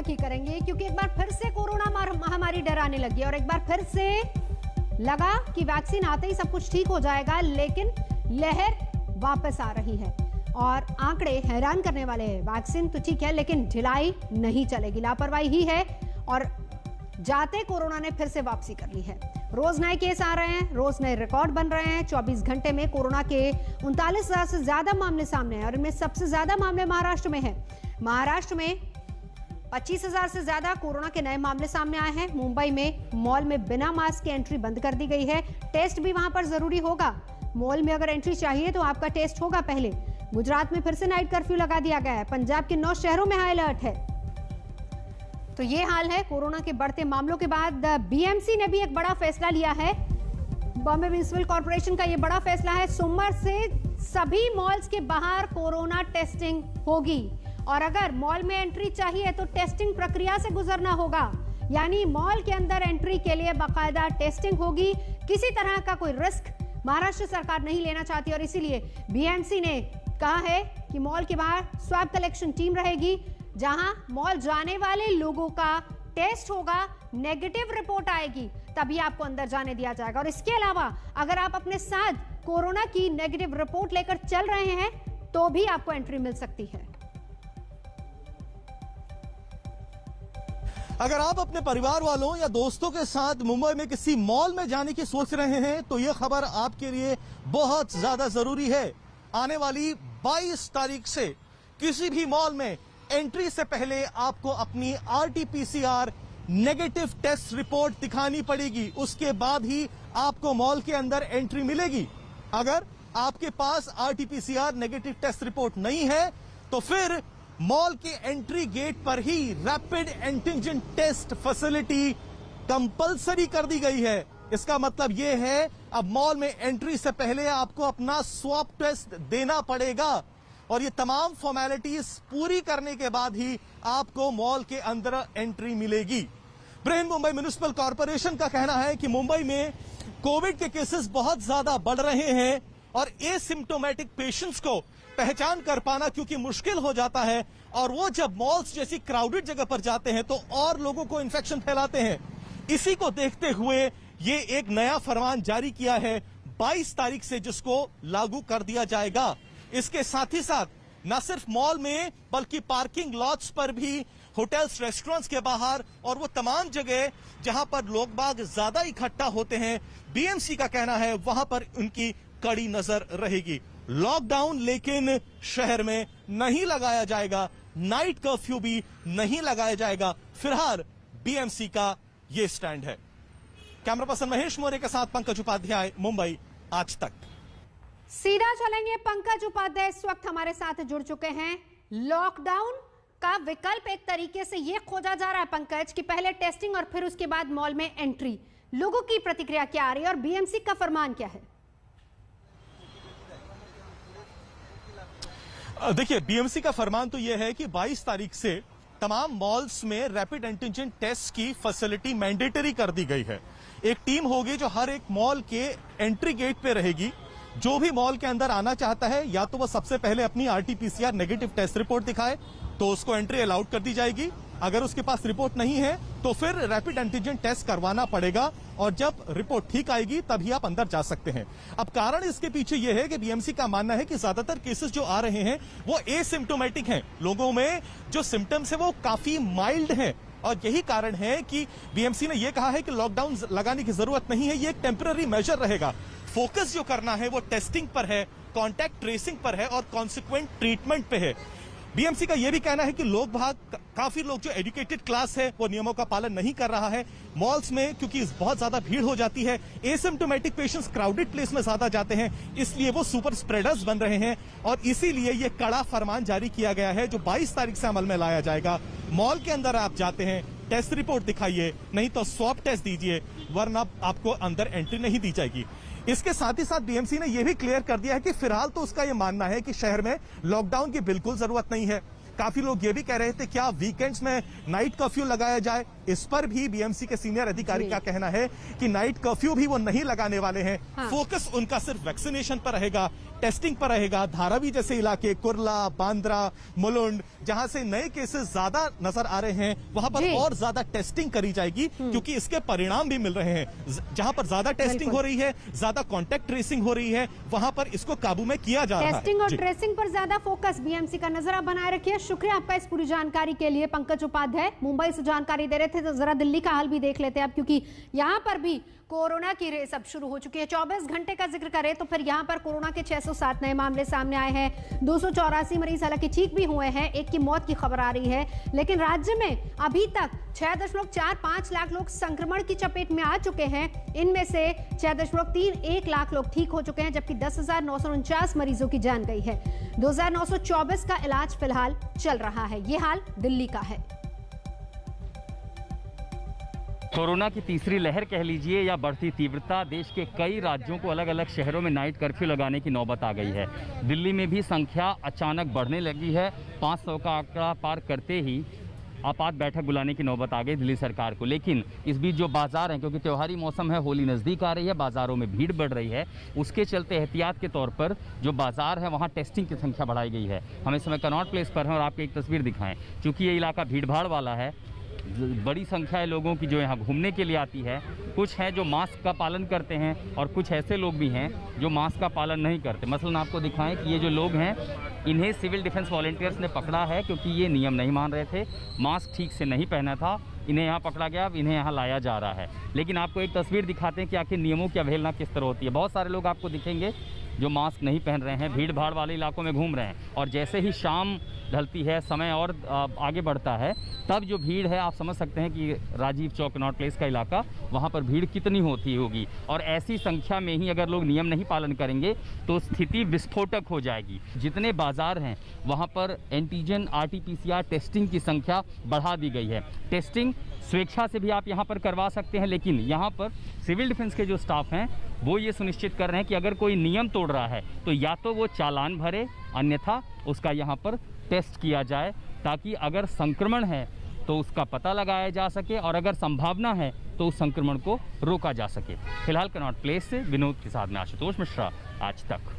की करेंगे, क्योंकि एक बार फिर से कोरोना महामारी डराने लगी और एक बार फिर से लगा कि वैक्सीन आते ही सब कुछ ठीक हो जाएगा, लेकिन लहर वापस आ रही है और आंकड़े हैरान करने वाले हैं। वैक्सीन तो ठीक है, लेकिन ढिलाई नहीं चलेगी, लापरवाही ही है और जाते कोरोना ने फिर से वापसी कर ली है। रोज नए केस आ रहे हैं, रोज नए रिकॉर्ड बन रहे हैं। 24 घंटे में कोरोना के 39,000 से ज्यादा मामले सामने हैं और इनमें सबसे ज्यादा मामले महाराष्ट्र में हैं। महाराष्ट्र में 25,000 से ज्यादा कोरोना के नए मामले सामने आए हैं। मुंबई में मॉल में बिना मास्क के एंट्री बंद कर दी गई है। टेस्ट भी वहां पर जरूरी होगा। मॉल में अगर एंट्री चाहिए तो आपका टेस्ट होगा पहले। गुजरात में फिर से नाइट कर्फ्यू लगा दिया गया है। पंजाब के 9 शहरों में हाई अलर्ट है। तो ये हाल है कोरोना के बढ़ते मामलों के बाद बीएमसी ने भी एक बड़ा फैसला लिया है। बॉम्बे म्युनिसिपल कॉर्पोरेशन का ये बड़ा फैसला है। सोमवार से सभी मॉल्स के बाहर कोरोना टेस्टिंग होगी और अगर मॉल में एंट्री चाहिए तो टेस्टिंग प्रक्रिया से गुजरना होगा, यानी मॉल के अंदर एंट्री के लिए बाकायदा टेस्टिंग होगी। किसी तरह का कोई रिस्क महाराष्ट्र सरकार नहीं लेना चाहती और इसीलिए बीएमसी ने कहा है कि मॉल के बाहर स्वैब कलेक्शन टीम रहेगी, जहां मॉल जाने वाले लोगों का टेस्ट होगा, नेगेटिव रिपोर्ट आएगी तभी आपको अंदर जाने दिया जाएगा। और इसके अलावा अगर आप अपने साथ कोरोना की नेगेटिव रिपोर्ट लेकर चल रहे हैं तो भी आपको एंट्री मिल सकती है। अगर आप अपने परिवार वालों या दोस्तों के साथ मुंबई में किसी मॉल में जाने की सोच रहे हैं तो यह खबर आपके लिए बहुत ज्यादा जरूरी है। आने वाली 22 तारीख से किसी भी मॉल में एंट्री से पहले आपको अपनी RT-PCR नेगेटिव टेस्ट रिपोर्ट दिखानी पड़ेगी। उसके बाद ही आपको मॉल के अंदर एंट्री मिलेगी। अगर आपके पास RT-PCR नेगेटिव टेस्ट रिपोर्ट नहीं है तो फिर मॉल के एंट्री गेट पर ही rapid antigen test facility compulsory कर दी गई है। इसका मतलब यह है अब मॉल में एंट्री से पहले आपको अपना स्वैब टेस्ट देना पड़ेगा और ये तमाम फॉर्मेलिटीज पूरी करने के बाद ही आपको मॉल के अंदर एंट्री मिलेगी। बृहन मुंबई म्युनिसिपल कॉर्पोरेशन का कहना है कि मुंबई में कोविड के केसेस बहुत ज्यादा बढ़ रहे हैं और एसिम्प्टोमेटिक पेशेंट्स को पहचान कर पाना क्योंकि मुश्किल हो जाता है और वो जब मॉल्स जैसी क्राउडेड जगह पर जाते हैं तो और लोगों को इन्फेक्शन फैलाते हैं। इसी को देखते हुए ये एक नया फरमान जारी किया है 22 तारीख से, जिसको लागू कर दिया जाएगा। इसके साथ ही साथ न सिर्फ मॉल में बल्कि पार्किंग लॉट्स पर भी, होटल्स, रेस्टोरेंट्स के बाहर और वो तमाम जगह जहां पर लोग बाग ज्यादा इकट्ठा होते हैं, बीएमसी का कहना है वहां पर उनकी कड़ी नजर रहेगी। लॉकडाउन लेकिन शहर में नहीं लगाया जाएगा, नाइट कर्फ्यू भी नहीं लगाया जाएगा। फिलहाल बीएमसी का ये स्टैंड है। कैमरा पर्सन महेश मौर्य के साथ पंकज उपाध्याय, मुंबई आज तक। सीधा चलेंगे, पंकज उपाध्याय इस वक्त हमारे साथ जुड़ चुके हैं। लॉकडाउन का विकल्प एक तरीके से यह खोजा जा रहा है पंकज कि पहले टेस्टिंग और फिर उसके बाद मॉल में एंट्री। लोगों की प्रतिक्रिया क्या आ रही है और बीएमसी का फरमान क्या है? देखिए, बीएमसी का फरमान तो यह है कि 22 तारीख से तमाम मॉल्स में रैपिड एंटीजन टेस्ट की फैसिलिटी मैंडेटरी कर दी गई है। एक टीम होगी जो हर एक मॉल के एंट्री गेट पे रहेगी। जो भी मॉल के अंदर आना चाहता है या तो वह सबसे पहले अपनी RT-PCR नेगेटिव टेस्ट रिपोर्ट दिखाए तो उसको एंट्री अलाउड कर दी जाएगी। अगर उसके पास रिपोर्ट नहीं है तो फिर रैपिड एंटीजन टेस्ट करवाना पड़ेगा और जब रिपोर्ट ठीक आएगी तभी आप अंदर जा सकते हैं। अब कारण इसके पीछे यह है कि बीएमसी का मानना है कि ज्यादातर केसेस जो आ रहे हैं वो एसिम्प्टोमेटिक हैं। लोगों में जो सिम्टम्स है वो काफी माइल्ड है और यही कारण है कि बीएमसी ने यह कहा है कि लॉकडाउन लगाने की जरूरत नहीं है, ये एक टेम्पररी मेजर रहेगा। फोकस जो करना है वो टेस्टिंग पर है, कॉन्टैक्ट ट्रेसिंग पर है और कॉन्सिक्वेंट ट्रीटमेंट पे है। बीएमसी का यह भी कहना है कि काफी लोग जो एजुकेटेड क्लास है वो नियमों का पालन नहीं कर रहा है। मॉल्स में क्योंकि बहुत ज्यादा भीड़ हो जाती है, एसिम्प्टोमेटिक पेशेंट्स क्राउडेड प्लेस में ज्यादा जाते हैं, इसलिए वो सुपर स्प्रेडर्स बन रहे हैं और इसीलिए ये कड़ा फरमान जारी किया गया है जो 22 तारीख से अमल में लाया जाएगा। मॉल के अंदर आप जाते हैं, टेस्ट रिपोर्ट दिखाइए, नहीं तो स्वैब टेस्ट दीजिए, वरना आपको अंदर एंट्री नहीं दी जाएगी। इसके साथ ही साथ बीएमसी ने यह भी क्लियर कर दिया है कि फिलहाल तो उसका यह मानना है कि शहर में लॉकडाउन की बिल्कुल जरूरत नहीं है। काफी लोग ये भी कह रहे थे क्या वीकेंड्स में नाइट कर्फ्यू लगाया जाए, इस पर भी बीएमसी के सीनियर अधिकारी का कहना है कि नाइट कर्फ्यू भी वो नहीं लगाने वाले हैं। फोकस उनका सिर्फ वैक्सीनेशन पर रहेगा, टेस्टिंग पर रहेगा। धारावी जैसे इलाके, कुर्ला, बांद्रा, मुलुंड, जहां से नए केसेस ज्यादा नजर आ रहे हैं, वहां पर और ज्यादा टेस्टिंग करी जाएगी, क्योंकि इसके परिणाम भी मिल रहे हैं। जहां पर ज्यादा टेस्टिंग हो रही है, ज्यादा कॉन्टैक्ट ट्रेसिंग हो रही है, वहां पर इसको काबू में किया जा रहा है। टेस्टिंग और ट्रेसिंग पर ज्यादा फोकस बीएमसी का, नजर आप बनाए रखिए। शुक्रिया आपका इस पूरी जानकारी के लिए। पंकज उपाध्याय मुंबई से जानकारी दे रहे थे। तो जरा दिल्ली का हाल भी देख लेते हैं अब, क्योंकि यहां पर भी कोरोना की रेस अब शुरू हो चुकी है। 24 घंटे का जिक्र करें तो फिर यहां पर कोरोना के 607 नए मामले सामने आए हैं। 284 मरीज हालांकि ठीक भी हुए हैं, एक की मौत की खबर आ रही है। लेकिन राज्य में अभी तक 6.45 लाख लोग संक्रमण की चपेट में आ चुके हैं। इनमें से 6.31 लाख लोग ठीक हो चुके हैं, जबकि 10,949 मरीजों की जान गई है। 2,924 का इलाज फिलहाल चल रहा है। ये हाल दिल्ली का है। कोरोना की तीसरी लहर कह लीजिए या बढ़ती तीव्रता, देश के कई राज्यों को अलग अलग शहरों में नाइट कर्फ्यू लगाने की नौबत आ गई है। दिल्ली में भी संख्या अचानक बढ़ने लगी है। 500 का आंकड़ा पार करते ही आपात बैठक बुलाने की नौबत आ गई दिल्ली सरकार को। लेकिन इस बीच जो बाजार हैं, क्योंकि त्योहारी मौसम है, होली नज़दीक आ रही है, बाज़ारों में भीड़ बढ़ रही है, उसके चलते एहतियात के तौर पर जो बाज़ार है वहाँ टेस्टिंग की संख्या बढ़ाई गई है। हम इस समय कनॉट प्लेस पर हैं और आपको एक तस्वीर दिखाएं। चूँकि ये इलाका भीड़ भाड़ वाला है, बड़ी संख्या है लोगों की जो यहाँ घूमने के लिए आती है। कुछ हैं जो मास्क का पालन करते हैं और कुछ ऐसे लोग भी हैं जो मास्क का पालन नहीं करते। मसलन आपको दिखाएं कि ये जो लोग हैं, इन्हें सिविल डिफेंस वॉलंटियर्स ने पकड़ा है, क्योंकि ये नियम नहीं मान रहे थे, मास्क ठीक से नहीं पहना था। इन्हें यहाँ पकड़ा गया, अब इन्हें यहाँ लाया जा रहा है। लेकिन आपको एक तस्वीर दिखाते हैं कि आखिर नियमों की अवहेलना किस तरह होती है। बहुत सारे लोग आपको दिखेंगे जो मास्क नहीं पहन रहे हैं, भीड़ भाड़ वाले इलाकों में घूम रहे हैं। और जैसे ही शाम ढलती है, समय और आगे बढ़ता है, तब जो भीड़ है, आप समझ सकते हैं कि राजीव चौक, कनॉट प्लेस का इलाका, वहाँ पर भीड़ कितनी होती होगी। और ऐसी संख्या में ही अगर लोग नियम नहीं पालन करेंगे तो स्थिति विस्फोटक हो जाएगी। जितने बाजार हैं वहाँ पर एंटीजन RT-PCR टेस्टिंग की संख्या बढ़ा दी गई है। टेस्टिंग स्वेच्छा से भी आप यहाँ पर करवा सकते हैं, लेकिन यहाँ पर सिविल डिफेंस के जो स्टाफ हैं वो ये सुनिश्चित कर रहे हैं कि अगर कोई नियम तोड़ रहा है तो या तो वो चालान भरे, अन्यथा उसका यहाँ पर टेस्ट किया जाए, ताकि अगर संक्रमण है तो उसका पता लगाया जा सके और अगर संभावना है तो उस संक्रमण को रोका जा सके। फिलहाल कनॉट प्लेस से विनोद के साथ में आशुतोष मिश्रा, आज तक।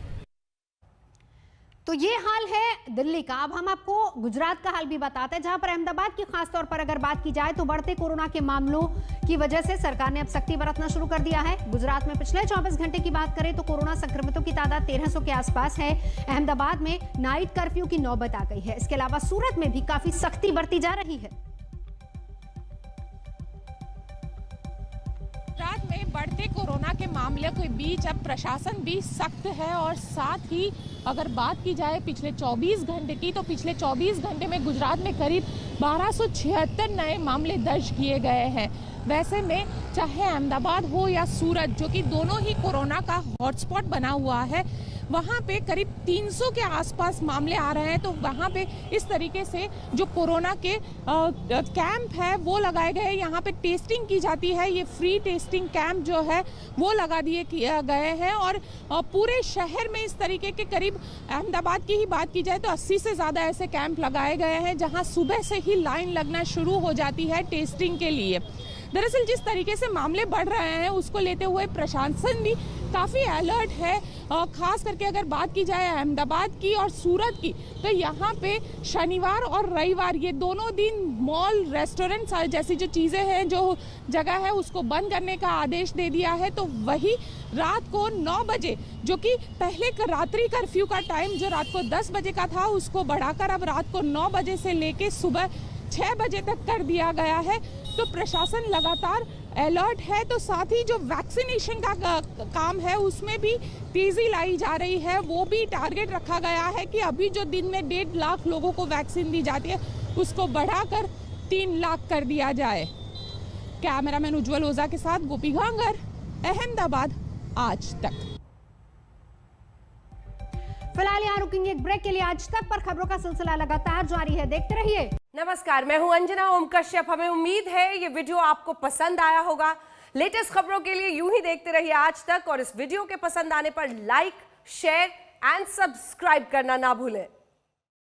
तो ये हाल है दिल्ली का। अब हम आपको गुजरात का हाल भी बताते हैं, जहां पर अहमदाबाद की खासतौर पर अगर बात की जाए तो बढ़ते कोरोना के मामलों की वजह से सरकार ने अब सख्ती बरतना शुरू कर दिया है। गुजरात में पिछले 24 घंटे की बात करें तो कोरोना संक्रमितों की तादाद 1300 के आसपास है। अहमदाबाद में नाइट कर्फ्यू की नौबत आ गई है। इसके अलावा सूरत में भी काफी सख्ती बरती जा रही है। गुजरात में बढ़ते कोरोना के मामले के बीच अब प्रशासन भी सख्त है। और साथ ही अगर बात की जाए पिछले 24 घंटे की, तो पिछले 24 घंटे में गुजरात में करीब 1276 नए मामले दर्ज किए गए हैं। वैसे में चाहे अहमदाबाद हो या सूरत, जो कि दोनों ही कोरोना का हॉटस्पॉट बना हुआ है, वहाँ पे करीब 300 के आसपास मामले आ रहे हैं। तो वहाँ पे इस तरीके से जो कोरोना के कैंप है वो लगाए गए, यहाँ पे टेस्टिंग की जाती है। ये फ्री टेस्टिंग कैंप जो है वो लगा दिए गए हैं। और पूरे शहर में इस तरीके के करीब, अहमदाबाद की ही बात की जाए तो 80 से ज़्यादा ऐसे कैंप लगाए गए हैं, जहाँ सुबह से ही लाइन लगना शुरू हो जाती है टेस्टिंग के लिए। दरअसल जिस तरीके से मामले बढ़ रहे हैं उसको लेते हुए प्रशासन भी काफ़ी अलर्ट है। खास करके अगर बात की जाए अहमदाबाद की और सूरत की, तो यहाँ पे शनिवार और रविवार ये दोनों दिन मॉल, रेस्टोरेंट जैसी जो चीज़ें हैं, जो जगह है, उसको बंद करने का आदेश दे दिया है। तो वही रात को 9 बजे, जो कि पहले रात्रि कर्फ्यू का टाइम जो रात को 10 बजे का था, उसको बढ़ाकर अब रात को 9 बजे से लेके सुबह 6 बजे तक कर दिया गया है। तो प्रशासन लगातार अलर्ट है। तो साथ ही जो वैक्सीनेशन का काम है उसमें भी तेजी लाई जा रही है। वो भी टारगेट रखा गया है कि अभी जो दिन में 1.5 लाख लोगों को वैक्सीन दी जाती है उसको बढ़ाकर 3 लाख कर दिया जाए। कैमरामैन उज्जवल ओझा के साथ गोपी घांगर, अहमदाबाद, आज तक। फिलहाल यहाँ रुकेंगे एक ब्रेक के लिए। आज तक पर खबरों का सिलसिला लगातार जारी है, देखते रहिए। नमस्कार, मैं हूं अंजना ओम कश्यप। हमें उम्मीद है ये वीडियो आपको पसंद आया होगा। लेटेस्ट खबरों के लिए यूं ही देखते रहिए आज तक, और इस वीडियो के पसंद आने पर लाइक, शेयर एंड सब्सक्राइब करना ना भूलें।